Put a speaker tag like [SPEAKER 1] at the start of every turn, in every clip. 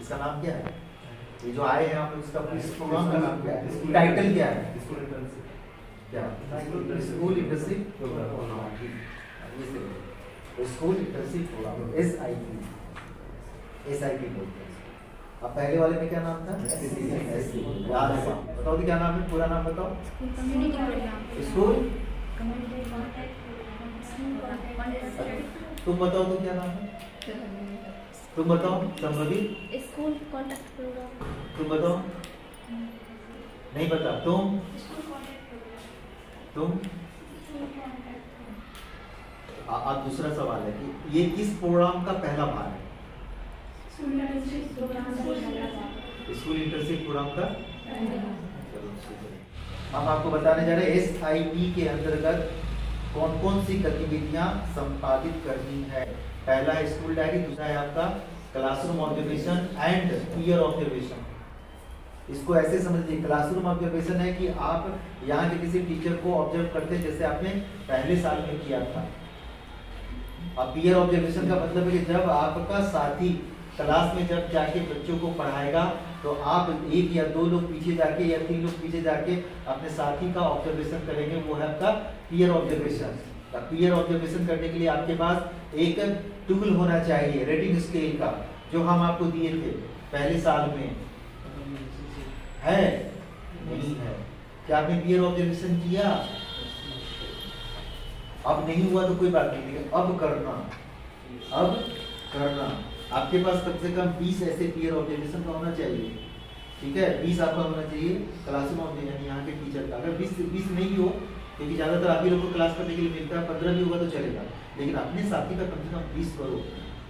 [SPEAKER 1] इसका नाम क्या है? ये जो आए हैं आप उसका इस प्रोग्राम का नाम क्या है? टाइटल क्या है? क्या? School internship program. School internship program SIP बोलते हैं। अब पहले वाले में क्या नाम था? SC। याद है? बताओ तो क्या नाम है, पूरा नाम बताओ। स्कूल, तुम बताओ तो क्या नाम है? तुम बताओ संभवी।
[SPEAKER 2] School contact programme.
[SPEAKER 1] तुम बताओ। नहीं बता। तुम अब दूसरा सवाल है कि ये किस प्रोग्राम का पहला भाग है? स्कूल इंटर्नशिप प्रोग्राम का। हम आपको बताने जा रहे हैं SIP के अंतर्गत कौन कौन सी गतिविधियां संपादित करनी है। पहला है स्कूल डायरी, दूसरा है आपका classroom observation and peer observation. इसको ऐसे समझिए, क्लासरूम ऑब्जर्वेशन है कि आप यहाँ के किसी टीचर को ऑब्जर्व करते हैं जैसे आपने पहले साल में किया था। अब पीयर ऑब्जर्वेशन का मतलब है कि जब आपका साथी क्लास में जब जाके बच्चों को पढ़ाएगा तो आप एक या दो लोग पीछे जाके या तीन लोग पीछे जाके अपने साथी का ऑब्जर्वेशन करेंगे, वो है आपका पीयर ऑब्जर्वेशन। पीयर ऑब्जर्वेशन करने के लिए आपके पास एक टूल होना चाहिए रेटिंग स्केल का, जो हम आपको दिए थे पहले साल में। है नहीं है? क्या आपने पीयर ऑब्जर्वेशन किया? अब नहीं हुआ तो कोई बात नहीं, लेकिन अब करना। आपके पास कम से कम 20 ऐसे पीयर ऑब्जर्वेशन का होना चाहिए। ठीक है, 20 आपका होना चाहिए क्लासरूम ऑब्जर्वेशन यहाँ के टीचर का। अगर 20 नहीं हो, क्योंकि ज़्यादातर आप ही लोग को क्लास करने के लिए मिलता है, 15 भी होगा तो चलेगा, लेकिन अपने साथी का कम से कम 20 करो।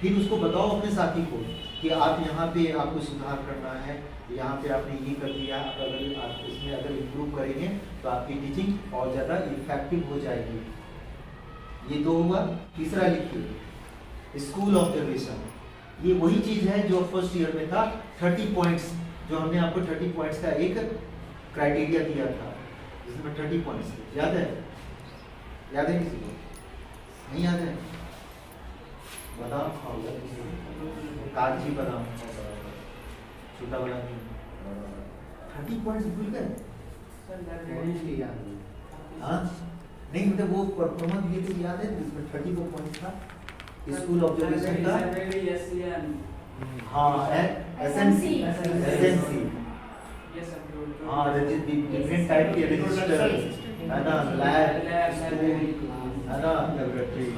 [SPEAKER 1] फिर उसको बताओ अपने साथी को कि आप यहाँ पे आपको सुधार करना है, यहाँ पे आपने ये कर दिया, अगर आप इसमें अगर इम्प्रूव करेंगे तो आपकी टीचिंग और ज़्यादा इफेक्टिव हो जाएगी। ये तो हुआ। तीसरा लिखिए स्कूल ऑब्जर्वेशन। ये वही चीज़ है जो फर्स्ट ईयर में था, 30 पॉइंट्स, जो हमने आपको 30 पॉइंट्स का एक क्राइटेरिया दिया था, जिसमें 30 पॉइंट्स याद है? याद है किसी को? नहीं याद है? बादाम खाओगे किसी को? कागजी बादाम, छोटा बड़ा नहीं। 30 पॉइंट्स भूल गए? हाँ नहीं, मतलब वो परफॉर्मेंस दिए थे याद है, जिसमें 34 पॉइंट्स था स्कूल ऑब्जर्वेशन का। हाँ SNC। हाँ डिफरेंट टाइप के रजिस्टर है ना, लैब, है ना,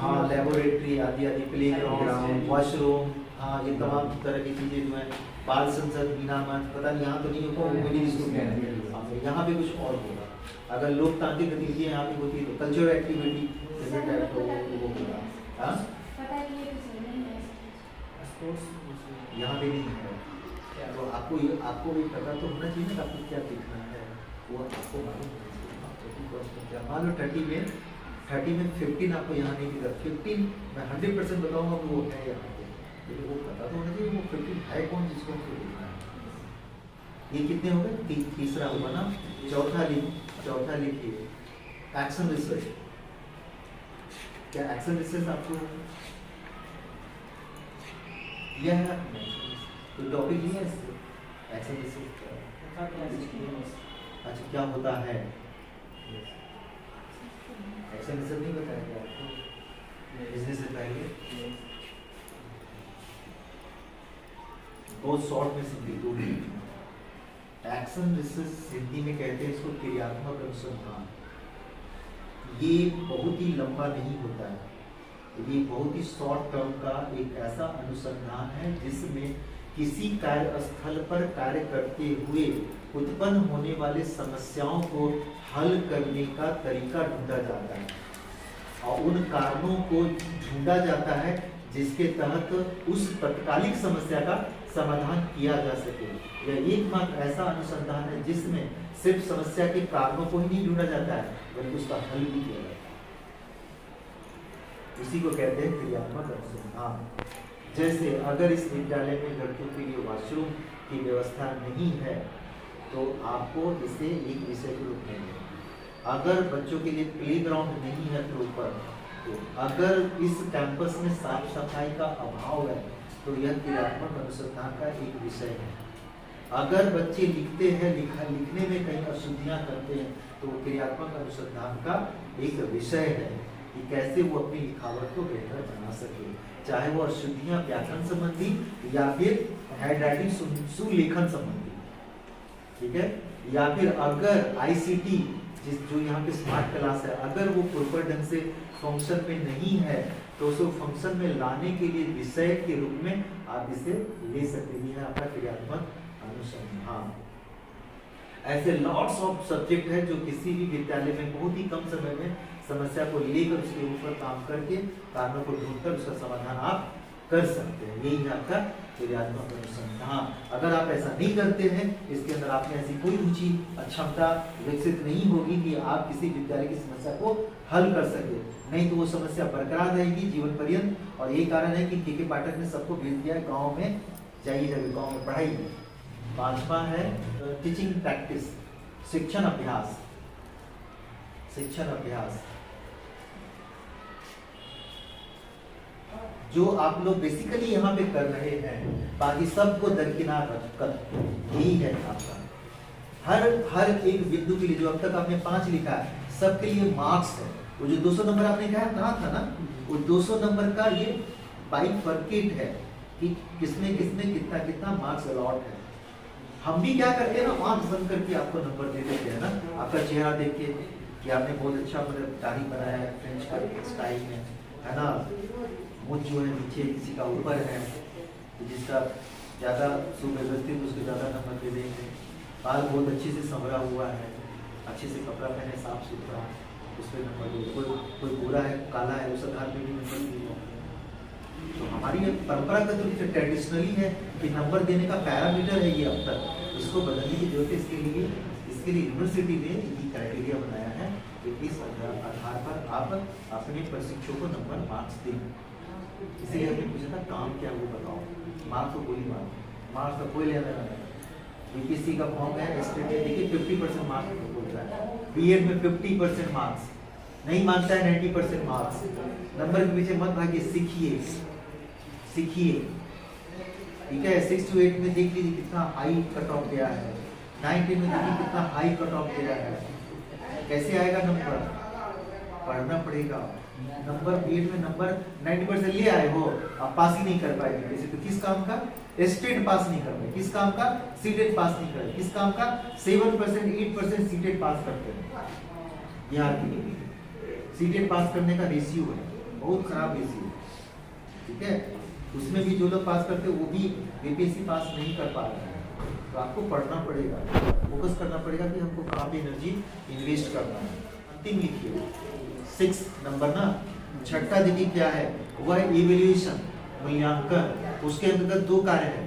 [SPEAKER 1] हाँ लेबोरेटरी आदि आदि, प्ले ग्राउंड, वॉशरूम, हाँ ये तमाम तरह की चीज़ें जो है। बाल संसद, बीना मंच, पता नहीं यहाँ तो नहीं होगा, वो मिडिल स्कूल में है, यहाँ पे कुछ और होगा। अगर लोकतांत्रिक गतिविधियाँ यहाँ पे होती है तो कल्चरल एक्टिविटी जैसे टाइप का वो होगा। हाँ यहाँ पे नहीं है, तो आपको भी पता तो होना चाहिए ना आपको क्या देखना है, वो आपको मालूम होना चाहिए। मान लो 30 में 15 आपको यहाँ नहीं दिखा, 15 मैं 100% बताऊँगा कि वो है यहाँ पे, लेकिन वो पता तो होना चाहिए वो 15 है कौन जिसको हमको देखना है। ये कितने हो गए? तीसरा होगा ना। चौथा लिखिए एक्शन रिसर्च। क्या एक्शन रिसर्च आपको यह है? तो टॉपिक नहीं है एक्शन रिसर्च। अच्छा क्या होता है एक्शन रिसर्च? नहीं बताया क्या आपको बिजनेस से पहले? बहुत शॉर्ट में समझिए, 2 मिनट। एक्शन रिसर्च हिंदी में कहते हैं इसको क्रियात्मक अनुसंधान। ये बहुत ही लंबा नहीं होता है, ये बहुत ही शॉर्ट टर्म का एक ऐसा अनुसंधान है जिसमें किसी कार्यस्थल पर कार्य करते हुए उत्पन्न होने वाले समस्याओं को हल करने का तरीका ढूंढा जाता है और उन कारणों को ढूंढा जाता है जिसके तहत उस तत्कालिक समस्या का समाधान किया जा सके। यह एकमात्र ऐसा अनुसंधान है जिसमें सिर्फ समस्या के कारणों को ही नहीं ढूंढा जाता है बल्कि उसका हल भी किया जाता है। इसी को कहते हैं क्रियात्मक अनुसंधान। जैसे अगर इस विद्यालय में लड़कियों के लिए वॉशरूम की व्यवस्था नहीं है तो आपको इसे एक विषय के रूप में लें। अगर बच्चों के लिए प्ले ग्राउंड नहीं है प्रॉपर, तो अगर इस कैंपस में साफ सफाई का अभाव है तो यह क्रियात्मक अनुसंधान का एक विषय है। अगर बच्चे लिखते हैं, लिखने में कहीं अशुद्धियां करते हैं, तो वो क्रियात्मक अनुसंधान का एक विषय है कि कैसे वो अपनी लिखावट को बेहतर बना सके, चाहे वो अशुद्धियां व्याकरण संबंधी या फिर हैंड राइटिंग सुलेखन संबंधी, ठीक है। या फिर अगर आईसीटी जो यहाँ पे स्मार्ट क्लास है, अगर वो प्रॉपर ढंग से फंक्शन में नहीं है, तो उसको फंक्शन में लाने के लिए विषय के रूप में आप इसे ले सकते हैं। आपका क्रियात्मक अनुसंधान। ऐसे लॉट्स ऑफ सब्जेक्ट है जो किसी भी विद्यालय में बहुत ही कम समय में समस्या को लेकर उसके ऊपर काम करके कारणों को ढूंढकर उसका समाधान आप कर सकते हैं। यही है आपका क्रियात्मक अनुसंधान। अगर आप ऐसा नहीं करते हैं, इसके अंदर आप में ऐसी कोई रुचि क्षमता विकसित नहीं होगी कि आप किसी विद्यालय की समस्या को हल कर सके, नहीं तो वो समस्या बरकरार रहेगी जीवन पर्यंत। और यही कारण है कि के पाठक ने सबको भेज दिया है गाँव में जाइए, जब गाँव में पढ़ाई। 5वां है टीचिंग प्रैक्टिस, शिक्षण अभ्यास। शिक्षण अभ्यास जो आप लोग बेसिकली यहाँ पे कर रहे हैं, बाकी सबको दरकिनार रखकर यही है आपका। हर एक बिंदु के लिए जो अब तक आपने 5 लिखा है, सबके लिए मार्क्स है। वो जो 200 नंबर आपने कहा था ना, वो 200 नंबर का ये बाइफर्केट है कि किसमें किसमें कितना कितना मार्क्स अलॉट है। हम भी क्या करते हैं ना, आंख बंद करके आपको नंबर दे देते हैं ना, आपका चेहरा देख के कि आपने बहुत अच्छा मतलब दाढ़ी बनाया है फ्रेंच का स्टाइल में, है ना, मुझ जो है नीचे किसी का ऊपर है, तो जिसका ज़्यादा सुव्यवस्थित उसको ज़्यादा नंबर दे देंगे। बाल बहुत अच्छे से संवरा हुआ है, अच्छे से कपड़ा पहने, साफ सुथरा, उस पर नंबर दे। कोई गोरा है, काला है, उस आधार पर भी नंबर दिए। तो हमारी ये परंपरागत रूप से ट्रेडिशनली है कि नंबर देने का पैरामीटर है ये। अब तक इसको बदलने की जरूरत है। इसके लिए यूनिवर्सिटी ने ये क्राइटेरिया बनाया है कि इस आधार पर आप अपने प्रशिक्षु को नंबर मार्क्स दें। इसीलिए हमने पूछा था काम क्या वो बताओ, मार्क्स तो कोई मार्क्स का कोई लेना नहीं। यूपीएससी का फॉर्म है, स्टेट में देखिए 50% मार्क्स बोलता है, बीएड में 50% मार्क्स नहीं मांगता है, 90% मार्क्स। नंबर के पीछे मत भागिए, सीखिए, ठीक है। 6 to 8 में देख लीजिए कितना हाई कट ऑफ गया है, 9 10 में देखिए कितना हाई कट ऑफ गया है। कैसे आएगा नंबर, पढ़ना पड़ेगा। नंबर बीएड में नंबर 90% ले आए हो, आप पास ही नहीं कर पाएंगे। जैसे तो किस काम का स्टेट पास नहीं कर पाए, किस काम का सीटेट पास नहीं कर, किस काम का 7% 8% सीटेट पास करते हैं। यहाँ सीटेट पास करने का रेशियो है, बहुत खराब रेशियो, ठीक है। उसमें भी जो लोग पास करते हैं वो भी बीपीएससी पास नहीं कर पा रहे हैं। तो आपको पढ़ना पड़ेगा, फोकस करना पड़ेगा कि हमको कहाँ पे एनर्जी इन्वेस्ट करना है। अंतिम लिखिए 6 नंबर ना, छठा देखिए क्या है, वह है इवैल्यूएशन, मूल्यांकन। उसके अंतर्गत 2 कार्य है,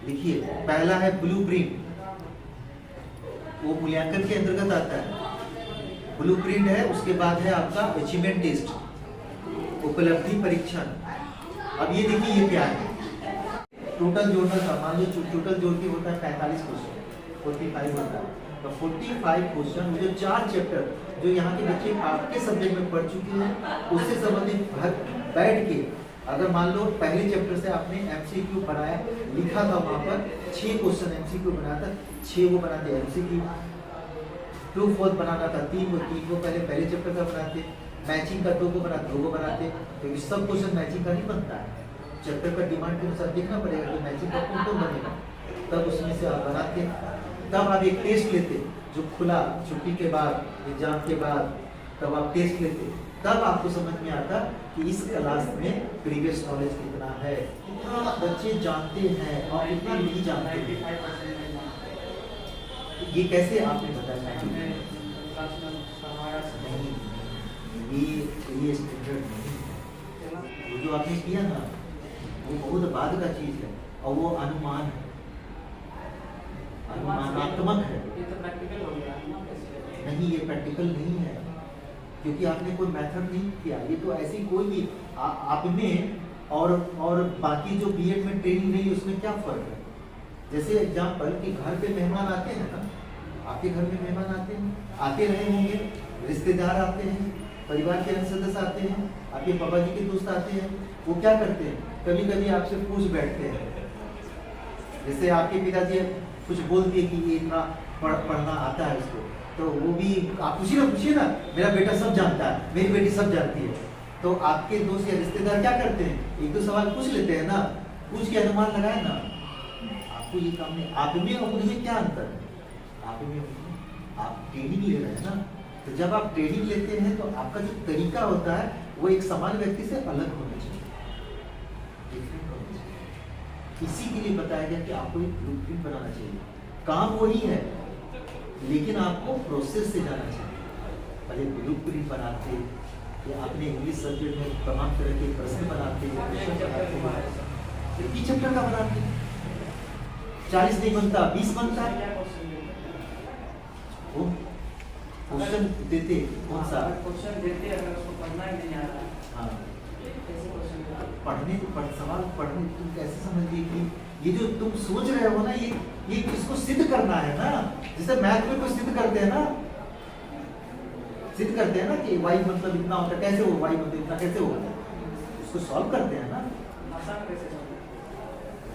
[SPEAKER 1] लिखिए। पहला है ब्लूप्रिंट, वो मूल्यांकन के अंतर्गत आता है। ब्लूप्रिंट है, उसके बाद है आपका अचीवमेंट टेस्ट, उपलब्धि परीक्षण। अब ये देखिए ये क्या है, टोटल जोड़ना था। मान लो टोटल जोड़ के होता है 45 क्वेश्चन, 45 होता है। तो 45 क्वेश्चन जो 4 चैप्टर जो यहाँ के बच्चे आपके सब्जेक्ट में पढ़ चुके हैं, उससे संबंधित बैठ के, अगर मान लो पहले चैप्टर से आपने एमसीक्यू बनाया, लिखा था वहाँ पर 6 क्वेश्चन एमसीक्यू बनाया था, 6 वो बनाते एमसीक्यू। ट्रू फॉल्स बनाना था 3 को पहले चैप्टर का बनाते, मैचिंग का 2 को बनाते, क्योंकि सब क्वेश्चन मैचिंग का नहीं बनता है। चैप्टर का डिमांड के अनुसार देखना पड़ेगा कि मैचिंग का कौन बनेगा, तब उसमें से आप बनाते। तब आप एक टेस्ट लेते, जो खुला छुट्टी के बाद, एग्जाम के बाद, तब आप टेस्ट लेते। तब आपको समझ में आता कि इस क्लास में प्रीवियस नॉलेज कितना है, कितना बच्चे जानते हैं और कितना नहीं जानते हैं। ये कैसे आपने बताया? ये स्टैंडर्ड नहीं है। वो जो आपने किया ना, वो बहुत बाद का चीज है, और वो अनुमान है, अनुमानात्मक है। नहीं, ये प्रैक्टिकल नहीं है, क्योंकि आपने कोई मेथड नहीं किया। ये तो ऐसी कोई भी आपने और बाकी जो बीएड में ट्रेनिंग नहीं, उसमें क्या फर्क है? जैसे एग्जाम्पल कि घर पे मेहमान आते हैं ना, आपके घर में मेहमान आते रहे होंगे, रिश्तेदार आते हैं, परिवार के अन्य सदस्य आते हैं, आपके पापा जी के दोस्त आते हैं। वो क्या करते हैं, कभी कभी आपसे पूछ बैठते हैं, जैसे आपके पिताजी कुछ बोल दिए कि ये इतना पढ़ना आता है उसको, तो वो भी आप पूछिए ना, मेरा बेटा सब जानता है, मेरी बेटी सब जानती है। तो आपके दोस्त या रिश्तेदार क्या करते हैं, एक दो सवाल पूछ लेते हैं ना, पूछ के अनुमान लगाए ना। आपको ये काम नहीं, आप में और उनमें क्या अंतर है? आप में आप ट्रेनिंग ले रहे हैं ना, तो जब आप ट्रेनिंग लेते हैं तो आपका जो तरीका होता है वो एक सामान्य व्यक्ति से अलग होना चाहिए, डिफरेंट होना चाहिए। इसी के लिए बताया गया कि आपको एक ब्लूप्रिंट बनाना चाहिए। काम वही है लेकिन आपको प्रोसेस से जाना चाहिए। पहले ब्लूप्रिंट बनाते या अपने इंग्लिश सब्जेक्ट में तमाम तरह के प्रश्न बनाते, एक ही चैप्टर का बनाते, 40 नहीं बनता 20 बनता। वो क्वेश्चन देते, कौन सा
[SPEAKER 3] क्वेश्चन देते, अगर उसको पढ़ना ही नहीं आ रहा,
[SPEAKER 1] हाँ
[SPEAKER 3] कैसे क्वेश्चन
[SPEAKER 1] पढ़ने सवाल पढ़ने तुम कैसे समझिए कि ये जो तुम सोच रहे हो ना, ये इसको सिद्ध करना है ना। जैसे मैथ में कोई सिद्ध करते हैं ना, सिद्ध करते हैं ना कि y मतलब इतना होता है, कैसे हो y मतलब इतना कैसे होगा, उसको सॉल्व करते हैं ना।
[SPEAKER 3] भाषा में कैसे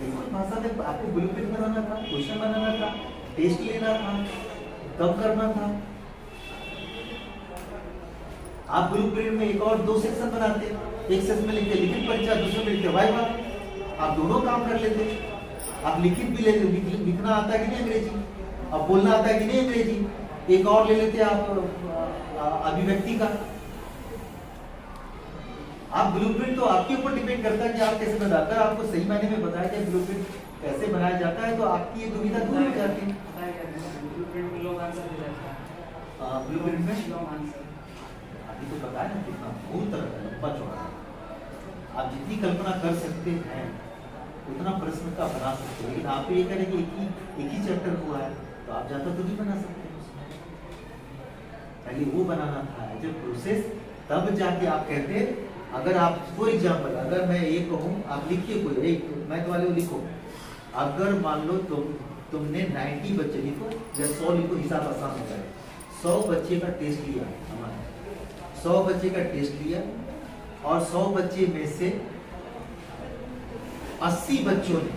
[SPEAKER 1] बिल्कुल भाषा में आपको ब्लूप्रिंट बनाना था, क्वेश्चन बनाना था, टेस्ट लेना था, तब करना था। आप ब्लूप्रिंट में एक और 2 सेक्शन बनाते, एक सेक्शन में लिखते लिखित परीक्षा, दूसरे में लिखते वाइवा, आप दोनों काम कर लेते। आप लिखित भी ले लेते, लिखना आता है कि नहीं अंग्रेजी, अब बोलना आता है कि नहीं अंग्रेजी, एक और ले लेते आप अभिव्यक्ति का। आप ब्लूप्रिंट तो आपके ऊपर डिपेंड करता है कि आप कैसे बनाते हैं। अगर आपको सही मायने में बताया कि ब्लूप्रिंट कैसे बनाया जाता है तो आपकी ये दुविधा दूर हो जाती है।
[SPEAKER 3] ब्लूप्रिंट में लोग आंसर दे देते हैं,
[SPEAKER 1] ब्लूप्रिंट में
[SPEAKER 3] लोग आंसर
[SPEAKER 1] अभी तो बताया ना कितना बहुत तरह का लंबा चौड़ा है। आप जितनी कल्पना कर सकते हैं उतना प्रश्न का बना सकते हैं, लेकिन आप ये करें कि एक ही चैप्टर हुआ है तो आप ज़्यादा तो नहीं बना सकते उसमें। पहले वो बनाना था जो प्रोसेस, तब जाके आप कहते। अगर आप फॉर एग्जाम्पल अगर मैं ये कहूँ, आप लिखिए कोई एक मैथ वाले को लिखो, अगर मान लो तुमने 90 बच्चे लिखो या 100 लिखो, हिसाब आसान होता है। 100 बच्चे का टेस्ट लिया, हमारे 100 बच्चे का टेस्ट लिया और 100 बच्चे में से 80 बच्चों ने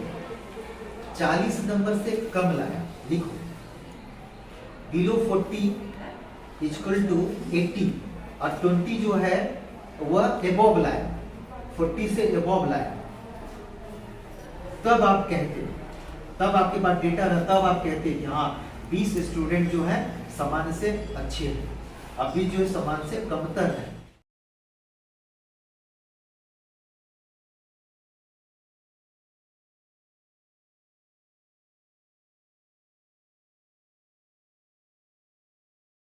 [SPEAKER 1] 40 नंबर से कम लाया। लिखो बिलो 40 इक्वल टू 80 और 20 जो है वह एबोव लाया, 40 से एबोव लाया। तब आप कहते, तब आपके पास डेटा रहा, तब आप कहते कि हाँ 20 स्टूडेंट जो है सामान्य से अच्छे हैं, अभी जो है सामान्य से कमतर है।